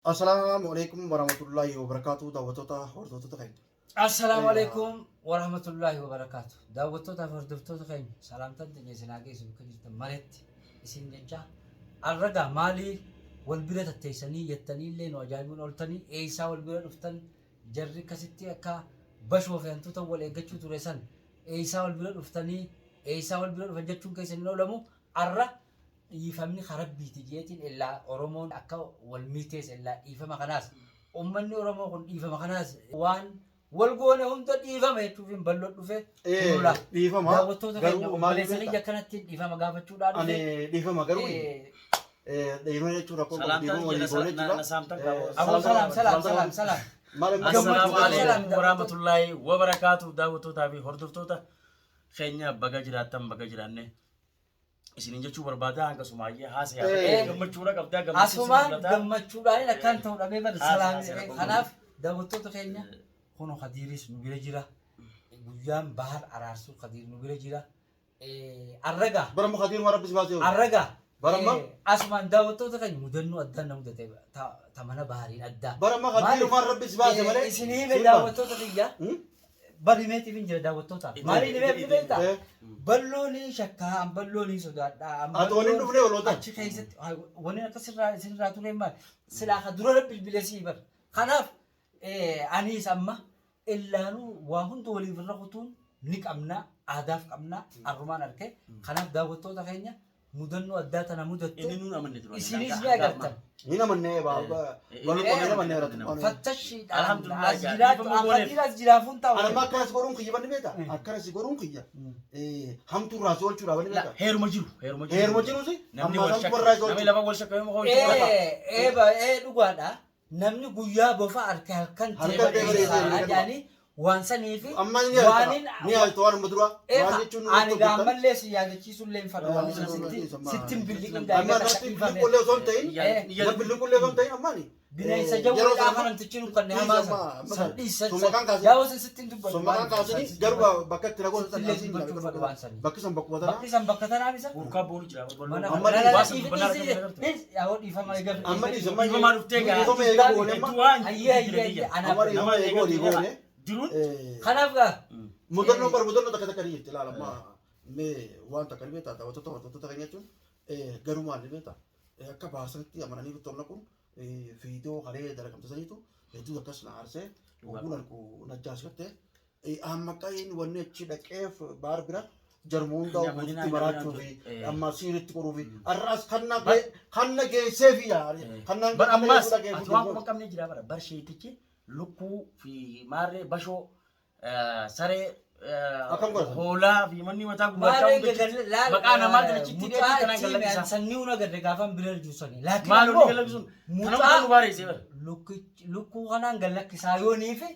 Assalamualaikum warahmatullahi wabarakatuh. Daawwattoota hordoftoota keenya. Assalamualaikum warahmatullahi wabarakatuh. Daawwattoota fi hordoftoota keenya salaamtaan teenya isin haa geessu bakka jirtan mareetti isin jecha arraga maalii wal bira tatteessanii jettanii illee nu ajaa'ibuun ooltanii eessaa wal bira dhuftan jarri akkasitti akka bashoo fi hantuuta wal eeggachuu ture san eessaa wal bira dhuftanii eessaa wal bira dhufan jechuun keessa hin oolamu arra dhiifamni harabbiiti jeetiin illaa Oromoon akka wal miitees illaa dhiifama kanaas ummanni Oromoo kun dhiifama kanaas waan wal goone hunda dhiifama jechuuf hin bal'oo dhufe Dhiifama daawwattoota keenya garuu maaliif obboleessanii akkanatti dhiifama gaafachuudhaan ani dhiifama garuu dhiifama jechuudha kun dhiifama walii goone jechuudha. Salaam. Assalamu alaikum warahmatullahi wabarakatuh. Daawwattoota fi hordoftoota keenya baga jiraattan baga jiraanne isinin jechuu barbaada hanga sumaayyee haasa'aa gammachuudha qabdaa gammachuudhaan akkaan ta'uu dhabee bar salaam kanaaf daawwattoota keenya kun Khadiiris nu bira jira guyyaan bahar araarsuu Khadiir nu bira jira arraga Barama Khadiir ma rabbis baasee arraga Barama asumaan daawwattoota keenya mudannoo addaan na mudate tamana bahariin addaa Barama Khadiir ma rabbis baasee malee isinii daawwattoota kiyya barimeetii fin jira daawwattoota maaliin himee beekta balloonii shakkaa balloonii sodaadhaa Atooniin dhufnee waloota achi keessatti wanni akka sirraa ture maal silaa ka dura bilbilesii bar kanaaf anis amma illaanuu waa hunda waliif irra kutuun ni qabna aadaaf qabna arrumaan arke kanaaf daawwattoota keenya mudannoo addaa tana mudattu isinis ni agartan ni namannee baaba walii qolee namannee irratti fattashiidhaan as jiraafuun ta'u anamma akkanas godhuun kiyya banni beeta akkanas godhuun kiyya hamtuu raasii oolchuudha banni beeta heeruma jiru si namni amma wal hamtuu shakka warraa namni lafa wal shakka yoo hojjetu dhugaadha namni guyyaa bofa harka halkan ta'e waan sanii fi amma ni haaltu waan mudura waan jechuun ani gaammallee si yaadachiisullee hin fadhu waan sittin billiqin amma natti billiqullee osoo hin ta'in na billiqullee osoo hin ta'in ammaani bineensa jawwee gaafa namtichi nu kanneen hamaasa sadhiisa yaa'u sittin dubbatu summakaan kaasanii garuu bakka itti ragoon bakki san bakka bakki san bakka tanaa bisa urkaa boonu jira amma yaa'u dhiifama eegalu amma dhiifama dhiifamaa dhuftee dhiifama eegalu waan ayyee amma dhiifama eegalu goone jiruun kanaaf gaa mudannoo bar mudannoo takka takka jirti ilaala amma mee waan takka ni beektaa daawwattoota keenya jechuun garuu maal ni beektaa akka baasatti amananii bittoonni kun fiidoo haree dalagamsisaniitu hedduu akkas na aarsee oguun argu najjaas gattee amma qayin wanni achi dhaqeef baar bira jarmuun daa'u guututti maraachuu fi amma siiritti qoruu fi arraas kanna geessee fi kannaan bar ammas ati waan kuma qabnee jira bara bar sheetichi lukkuu fi maarree bashoo saree hoolaa fi manni mataa gurgurtaa maqaa namaa galachitti deebii kanaan galachiisa sannii una gadde gaafan bira juusanii maal hundi galachiisuun kanama nu baaree bara lukkuu kanaan galakkisaa yoonii fi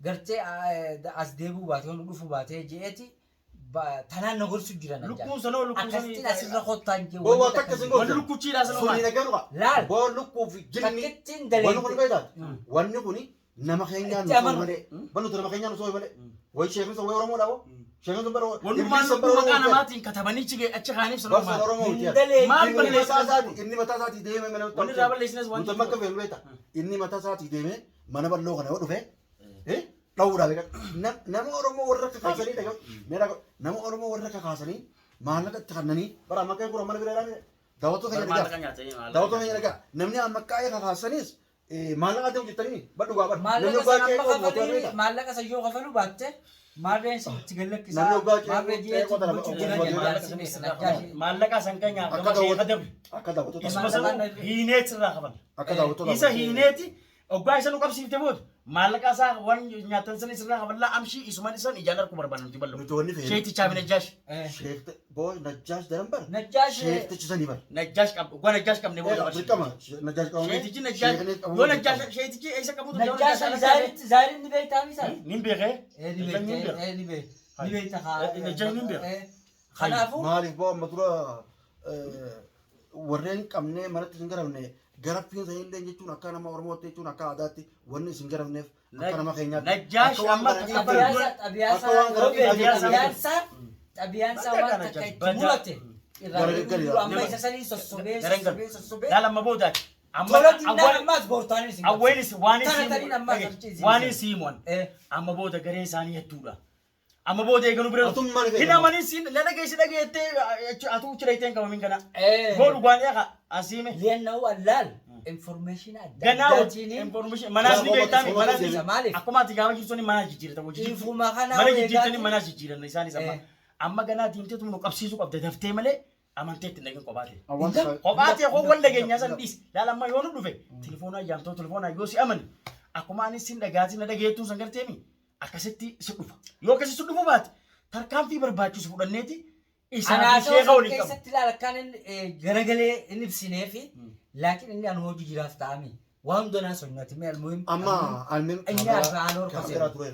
gartee as deebuu baatee hunda dhufuu baatee je'eeti tanaan na gorsu jiran lukkuun sanoo lukkuun akkasitti asirra kottaan jee boo akka akkasiin wanni lukkuchiidhaa sanoo suni nagaruqa laal boo lukkuu fi jinni takkittiin wanni kun dalee beektaa wanni kuni nama keenyaan nu sooyi malee bannutu nama keenyaan nu sooyi malee wayi sheekin sun wayi oromoodha boo sheekin sun bara wannumaan lukkuu maqaa namaatiin katabanii achi kaaniif sanoo barsa maal oromoo maal balleessinaa inni mataa isaatii deeme mana wanni irraa balleessinas waan wantoota akka feelu beektaa inni mataa isaatii deeme mana bal'oo kana yoo dhufe dhawuudhaa beekaa nama oromoo warra akka kaasanii dhagaa meera nama oromoo warra akka kaasanii maallaqa itti kannanii bara amma kee kun mana bira ilaale daawwattoota keenya dhagaa namni amma kaa'ee kakaasaniis maallaqa deemu jettanii badhu gaa badhu namni baay'ee qomoo maallaqa sayyoo kafalu baatte maarreen itti gallakkisaa namni baay'ee maarreen jeetti bulchuu jiran maallaqa san kan nyaata gama kee adabu akka daawwattoota isuma sanuu hiineet irraa qaban akka daawwattoota isa hiineeti oggaa isa nu qabsiifte booda maallaqa isaa waan nyaatan san isirraa qaballaa amshii isuman isan ijaan harku barbaadan nuti ballo nuti wanni feene sheetichaa fi najjaash sheekte boo najjaash daran bar najjaash sheektichi sanii bar najjaash qabu oggaa najjaash qabne booda dirqama najjaash qabamee sheetichi najjaash yoo najjaash sheetichi eessa qabutu najjaash zaariin ni beektaa misa nin beekee ni beekta najjaash nin beekee kanaafuu maaliif boo amma dura warreen qabnee manatti hin garamne garaffiin isaanii illee jechuun akka nama oromootti jechuun akka aadaatti wanni isin garafneef akka nama keenyaatti najjaash amma xabiyaansaa waan takka itti mul'ate irraa amma isa sanii sossobee daalamma boodaati Tola dinnaan ammaas goortaanis hin awwaanis waan Tanataniin ammaas waan siimoon amma booda garee isaanii hedduudha. Amma booda eegalu bira hin amanin siin lala geessi dhageettee atuu cireeteen qabamin kana godhu waan eega asiime lianna'u allaal information adda ganaa addaatiin information manaas ni geetami manaas akkuma ati gaama jirtonni mana jijjiirata hojii infuma kana mana jijjiirtonni mana jijjiiran isaanis amma amma ganaa diimteetu nu qabsiisuu qabda daftee malee amanteetti dhageen kophaate kophaate hoo wal dhageenyaa san dhiis laalamma yoo nu dhufe telefoonaa yaamtoo telefoonaa yoo si amani akkuma anis sin dhagaatii na dhageettuu san garteemi akkasitti si dhufa yoo akkasi si dhufu baate tarkaanfii barbaachisu fudhanneeti isaan sheeka waliin qabu keessatti ilaala kan garagalee inni ibsineefi laakiin inni anu hojii jiraaf ta'ame waan hundanaa sonnati mee almuhim amma almuhim inni arfaan ol kaamera ture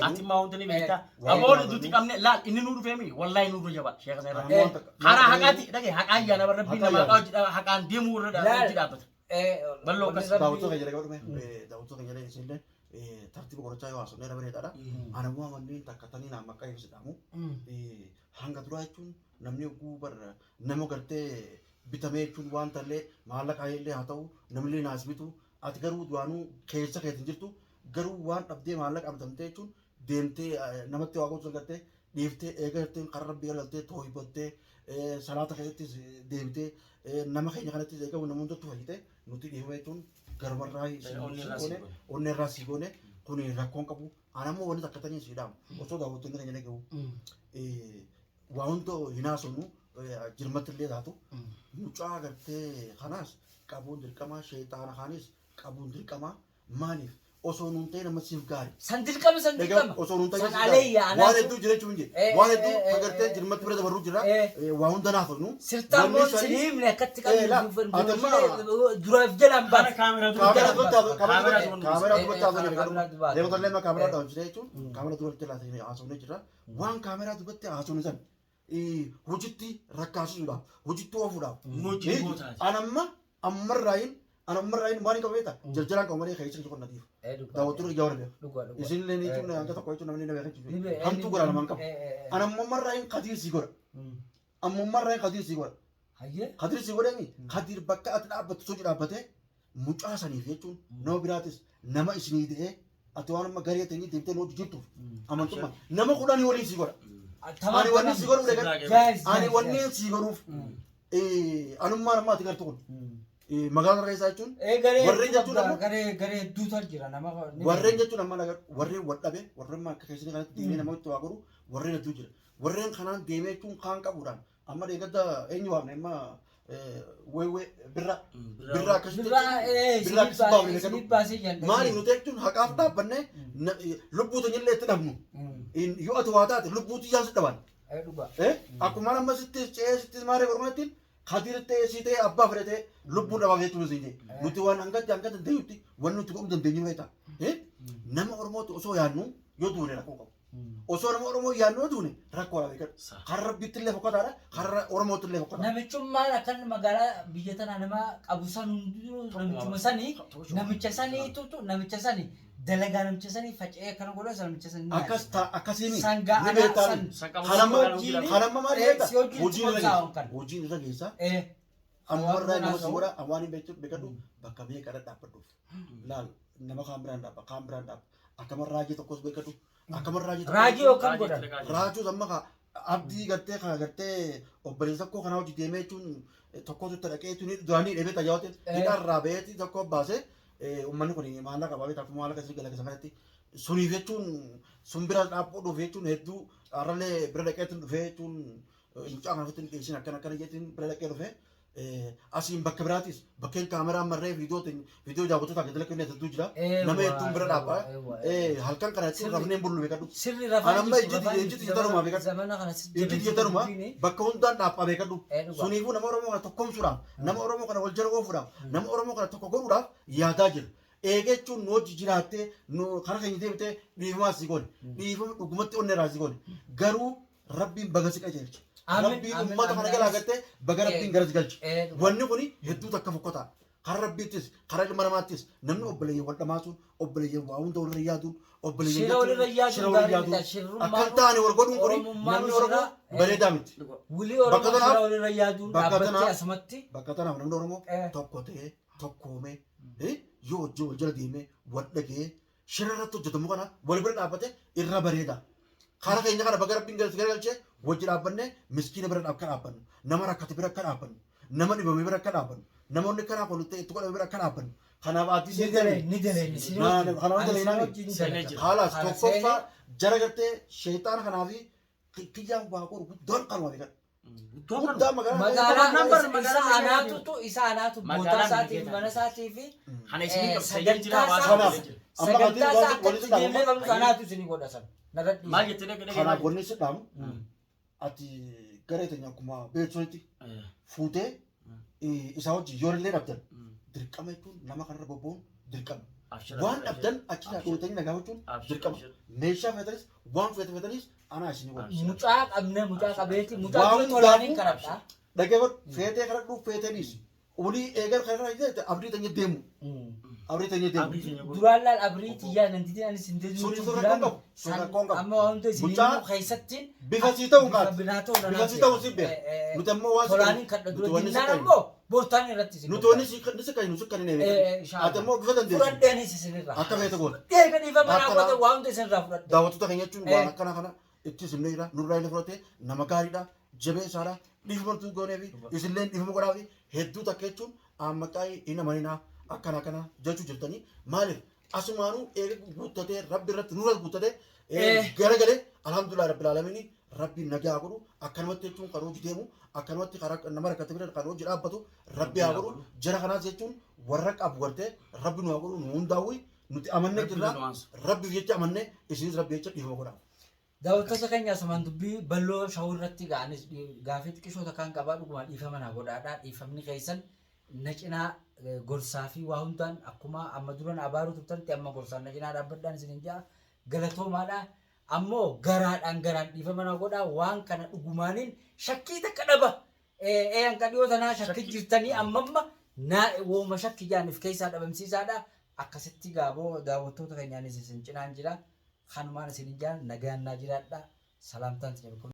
ati maa hundani beektaa aboon duuti qabne laal inni nu dhufeemi wallahi nu jaba sheeka sana karaa haqaati dhage haqaa ayyaana rabbiin nama haqaan deemuu irra dhaabbata ballo kas daawwatoo kan jedhamu daawwatoo kan jedhamu isinne tartiiba qorachaa yoo haasofnee dabareedhaadha. Anammoo amanni takkatanii naam akka ibsidhamu hanga duraa jechuun namni oguu barra nama gartee bitamee jechuun waan tallee maallaqa illee haa ta'u namni naas bitu ati garuu duraanuu keessa keetiin jirtu garuu waan dhabdee maallaqa bitamtee jechuun deemtee namatti waa gochuun gartee dhiiftee eegaltee karaa rabbii galtee toohibattee salaata keessattis deebitee nama keenya kanattis eegamu nama hundatti fayyite nuti dhiifame jechuun garbarraa onnee irraa sii goone kun rakkoon qabu anammoo wanti takkatanii siidhamu osoo daawwattoonni keenya dhagahu waa hundoo hin haasofnu jirmatti illee taatu mucaa gartee kanaas qabuun dirqamaa sheexaana kaanis qabuun dirqamaa maaliif osoo nuun ta'e nama siif gaari. San dirqama osoo nuun ta'e san alayya waan hedduu jira jechuun jee waan hedduu agartee jirmatti bira dabarru jira waa hunda naafnu. Sirtaan moo siniimne akkatti qabu duraaf jalaan baata. Kaamera dubbatti haasofne deemtolee ma kaamera dhaabsine jechuun kaamera dubbatti laatee haasofne jira waan kaamera dubbatti haasofne san hojiitti rakkaasuudhaaf hojiitti oofuudhaaf anammarraayin waan qabu beektaa jarjaraan qabu malee keessa tokko natiif daawwattoota ijaa warra beeku isinillee ni jechuun hanga tokko jechuun namni nama beekan hamtuu godha namaan qabu anammarraayin kadiir sii godha ammummarraayin kadiir sii godha kadiir sii godhani kadiir bakka ati dhaabbattu sochi dhaabbatee mucaa saniif jechuun nama biraatis nama isinii ta'ee ati waan amma garee ta'anii deemtee nu jirtuuf amantummaa nama kudhanii waliin sii godha ani wanni sii godhuuf ani wanni sii godhuuf anummaan ammaa ati gartu kun magaalaa keessa jechuun warreen jechuun amma garee duutaa jira nama warreen jechuun amma warreen wadhabe warreen akka keessatti kanatti deemee nama itti waa godhu warreen hedduu jira warreen kanaan deemee jechuun kaan qabuudhaan amma deeggadda eenyu waamne amma weewee birra akkasitti maali nuti jechuun haqaaf dhaabbannee lubbuu teenyallee itti dhabnu yoo ati waa taate lubbuutti ijaan si dhaban akkuma amma sitti ce'ee sitti maaree gormanatti kadirtee siitee abbaa fudhatee lubbuun dhabaaf jechuun siin jee nuti waan hanga dandeenyutti waan nuti godhuu dandeenyu beektaa nama Oromootti osoo yaadnu yoo duune rakkoo qabu osoo nama Oromoo yaadnu yoo duune rakkoo dha beekadhu karra rabbiitti illee fokkataadha karra Oromootti illee fokkataadha. Namichummaan akkan magaalaa biyya tanaa nama qabu san hunduu namichuma sanii namicha saniitutu namicha sanii dalagaa namicha sanii faca'ee akkana godha namicha sanii akkasiin sangaa anaa kanamma maali beektaa hojiin irra geessa ammarraa nama siwara awwaaniin beekadhu bakka meeqadha dhaabbadhuuf laal nama kaan biraan dhaabba akkaman raajii tokkos beekadhu akkaman raajii yookaan godhan raajuu amma abdii gartee obboleessa tokko kana hojii deemee jechuun tokkotu itti dhaqee jechuun duraanii dheebee tajaajilate hidhaarraa baheeti tokko baasee ummanni kun maallaqa baay'ee taatu maallaqa isii galaggisa kanatti suniif jechuun sun bira dhaabbuudhuuf jechuun hedduu har'allee bira dhaqeetiin dhufee jechuun mucaa kanatti dhiyeessin akkana jechuun bira dhaqee dhufee asiin bakka biraatis bakkeen kaameraan marree viidiyoo daawwattoota gadi lakkee hedduu jira nama hedduun bira dhaabaa halkan kana jechuun rafneen bullu beekadhu anamma ijjiti jettanumaa beekadhu ijjiti jettanumaa bakka hundaan dhaabaa beekadhu suniifuu nama Oromoo kana tokkomsuudhaaf nama Oromoo kana wal jala oofuudhaaf nama Oromoo kana tokko godhuudhaaf yaadaa jira eegechuun nu hojii jiraattee nu karaa keenya deemtee dhiifamaa si goone dhiifama dhugumatti onneeraa si goone garuu rabbiin baga si qajeelche rabbiin uummata kana jalaa galtee baga rabbiin garas galche wanni kun hedduu takka fokkotaa karaa rabbiittis karaa ilma namaattis namni obboleeyyan wal dhamaasuun obboleeyyan waa hunda walirra yaaduun obboleeyyan Shira walirra yaaduun gaariidha. Shirrummaan akkan taane wal godhuun kuni namni Oromoo bareedaa miti. Wulii Oromoo shira walirra yaaduun dhaabbattee asumatti. Bakka tanaaf namni Oromoo tokko ta'ee tokkoomee yoo hojii wal jala deemee wal dhagee shira irratti hojjetamu kana wal bira dhaabbate irra bareeda. Karaa keenya kana bakka rabbiin galchee wajji dhaabbanne miskiina bira akka dhaabbannu nama rakkate bira akka dhaabbannu nama dhibame bira akka dhaabbannu namoonni karaa kun itti godhame bira akka dhaabbannu kanaaf aaddii ni dalee haalaas tokkoffaa jara gartee sheexaana kanaa fi kiyyaan waa godhu guddoon kanuma beekan. Guddaa magaalaa isa anaatu bootaa isaatii fi mana isaatii fi sagantaa isaa deemee qabnu anaatu isinii godhatan. Maal jettee kanaaf wanni sidhaamu ati garee teenya akkuma beeksisatti fuutee isaa wajjin yoo illee dhabdan dirqama jechuun nama kanarra bobba'uun dirqama. Waan dhabdan achirraa dhootanii nagaa jechuun dirqama. Meeshaa feetanis waan feetanis anaa isinii godha. Mucaa qabnee mucaa qabeetti mucaa qabee tolaanii kadhadhaa. Dhageeffadhu feetee kadhadhu feeteenis ulii eegal kanarraa abdii teenya deemu. Abrii teenya deemu. Duraan laal abrii xiyyaa nantiitiin anis hin deemu. Amma waan hundi isin keessatti bifa sii ta'uu qabu. Bifa sii ta'uu si beeku. Nuti ammoo waan tolaanii kadhadhu. Dinnaan ammoo boortaan irratti isin. Nuti wanni si kan nu kan hin eegamu. Ati ammoo bifa dandeessu. Fudhadheenis isinirraa. Akka feete goota. Deega dhiifama raawwate waan hundi isinirraa fudhadhe. Daawwattoota keenya jechuun waan akkana kana itti simnee jira. Nurraa illee fudhatee nama gaariidha. Jabeessaadha. Dhiifamtuu goonee fi isinillee dhiifama godhaa fi hedduu takka jechuun ammaqaa hin amaninaa. Akkana kana jechuu jirtanii maaliif asumaanuu eega guuttatee rabbi irratti nurra guuttatee garagalee alhamdulillah rabbil aalamiin rabbiin nagaa godhu akkanumatti jechuun kan hojii deemu akkanumatti nama rakkate bira kan hojii dhaabbatu rabbi haa godhu jara kanaas jechuun warra qabu gartee rabbi nu haa godhu nu hundaa'u nuti amannee jirra rabbiif jecha amannee isinis rabbi jecha dhiifama godhaa. Daawwattoota keenya asumaan dubbii balloo shawuu irratti ga'anis gaafii xiqqishoota kan qabaa dhugumaan dhiifama na godhaadhaa dhiifamni keessan na cinaa gorsaa fi waa hundaan akkuma amma duran abaaruu turtanitti amma gorsaan na cinaa dhaabbadhaan isin jaa galatoomaadha ammoo garaadhaan dhiifama na godhaa waan kana dhugumaaniin shakkii takka dhaba hanqa dhiyoo tanaa shakkii jirtanii ammamma naa wooma shakkii jaaniif keessaa dhabamsiisaadha akkasitti gaaboo daawwattoota keenyaanis isin cinaan jira kanumaan isin jaan nagaan naa jiraadha salaamtaan isin